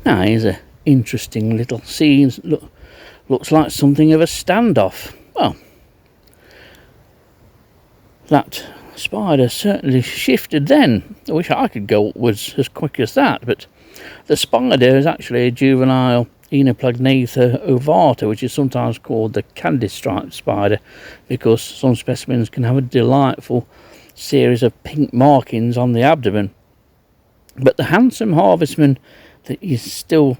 Now here's an interesting little scene. Looks like something of a standoff. Well, that spider certainly shifted then. I wish I could go upwards as quick as that, but the spider is actually a juvenile Enoplagnatha ovata, which is sometimes called the candy striped spider, because some specimens can have a delightful series of pink markings on the abdomen. But the handsome Harvestman that is still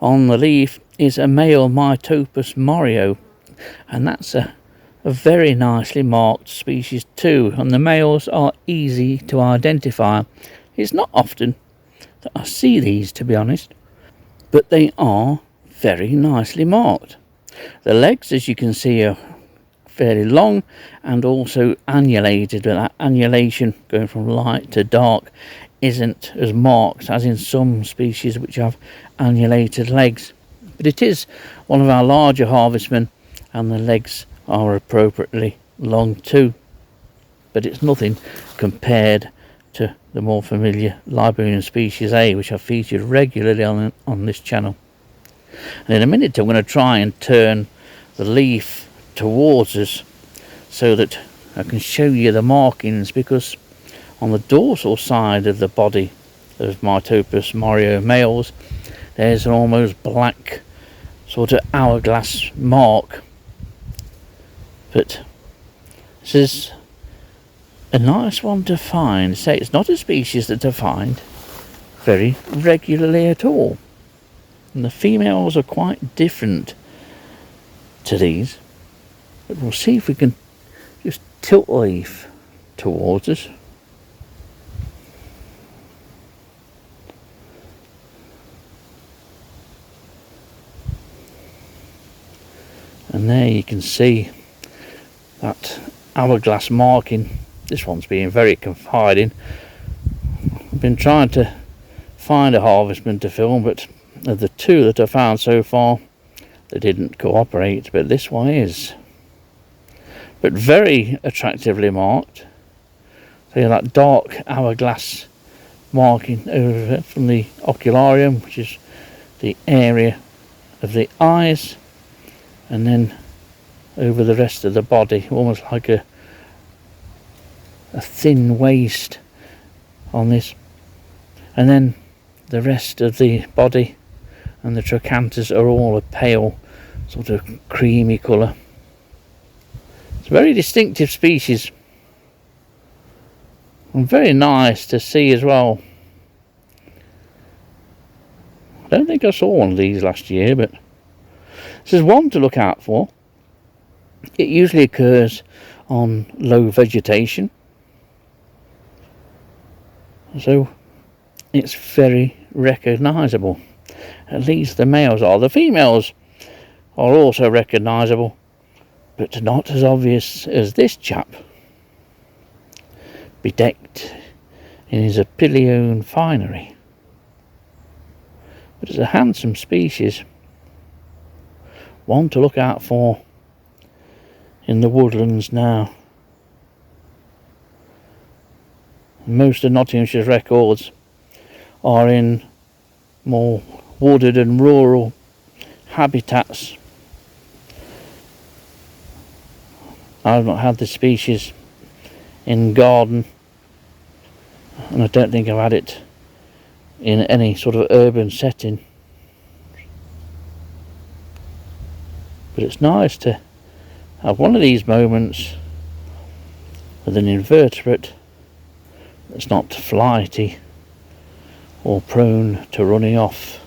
on the leaf is a male Mitopus morio, and that's a very nicely marked species too, and the males are easy to identify. It's not often that I see these, to be honest, but they are very nicely marked. The legs, as you can see, are fairly long and also annulated, but that annulation going from light to dark isn't as marked as in some species which have annulated legs. But it is one of our larger Harvestmen, and the legs are appropriately long too. But it's nothing compared to the more familiar Liberian species A, which I've featured regularly on this channel. And in a minute I'm going to try and turn the leaf towards us so that I can show you the markings, because on the dorsal side of the body of Mitopus morio males there's an almost black sort of hourglass mark. But this is a nice one to find. Say, it's not a species that I find very regularly at all, and the females are quite different to these. But we'll see if we can just tilt the leaf towards us. And there you can see that hourglass marking. This one's being very confiding. I've been trying to find a Harvestman to film, but of the two that I found so far, they didn't cooperate, but this one is. But very attractively marked. So that dark hourglass marking over from the ocularium, which is the area of the eyes, and then over the rest of the body, almost like a thin waist on this, and then the rest of the body and the trochanthers are all a pale sort of creamy colour. It's a very distinctive species and very nice to see as well. I don't think I saw one of these last year, but this is one to look out for. It usually occurs on low vegetation, so it's very recognisable. At least the males are. The females are also recognisable, but not as obvious as this chap, bedecked in his Apilione finery. But it's a handsome species, one to look out for in the woodlands now. Most of Nottingshire's records are in more wooded and rural habitats. I've not had this species in garden, and I don't think I've had it in any sort of urban setting. But it's nice to have one of these moments with an invertebrate that's not flighty or prone to running off.